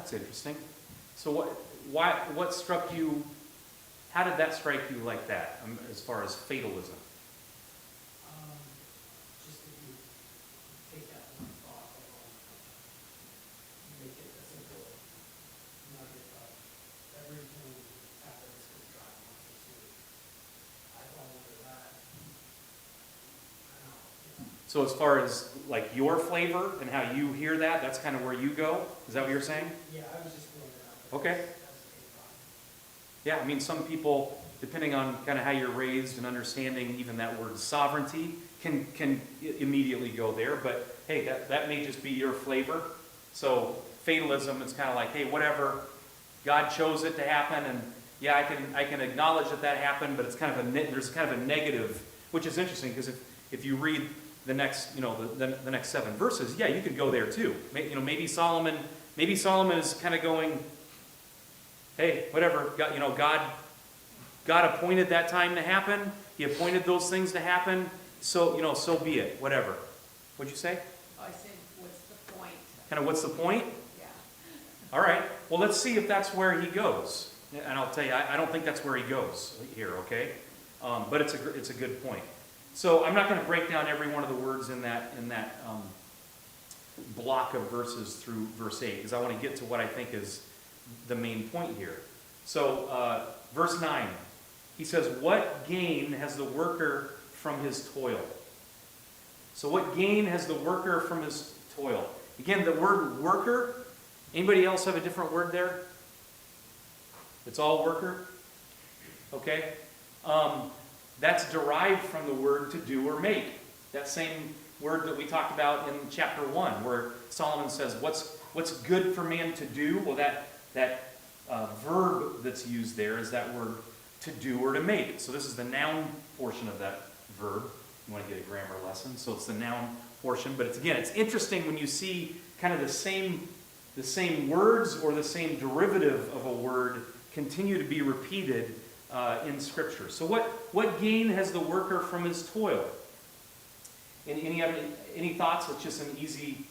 That's interesting. So what struck you, how did that strike you like that, as far as fatalism? Just if you take that one thought alone, make it a simple nugget of everything happens because God wants it to. I fall into that. I don't know. So as far as like your flavor and how you hear that, that's kind of where you go? Is that what you're saying? Yeah, I was just throwing it out. Okay. As a thought. Yeah, I mean, some people, depending on kind of how you're raised and understanding even that word sovereignty, can immediately go there. But hey, that may just be your flavor. So fatalism, it's kind of like, hey, whatever, God chose it to happen, and yeah, I can acknowledge that happened, but it's kind of there's kind of a negative, which is interesting because if you read the next the next 7 verses, yeah, you could go there too. Maybe Solomon is kind of going, hey, whatever, God appointed that time to happen. He appointed those things to happen. So, so be it. Whatever. What'd you say? I said, what's the point? Kind of what's the point? Yeah. All right. Well, let's see if that's where he goes. And I'll tell you, I don't think that's where he goes here, okay? But it's a good point. So I'm not going to break down every one of the words in that block of verses through verse 8, because I want to get to what I think is the main point here. So verse 9, he says, what gain has the worker from his toil? So what gain has the worker from his toil? Again, the word worker, anybody else have a different word there? It's all worker? Okay. That's derived from the word to do or make. That same word that we talked about in chapter 1, where Solomon says, what's good for man to do? Well, that verb that's used there is that word to do or to make. So this is the noun portion of that verb. You want to get a grammar lesson, so it's the noun portion. But it's interesting when you see kind of the same words or the same derivative of a word continue to be repeated in Scripture. So what gain has the worker from his toil? Any thoughts? It's just an easy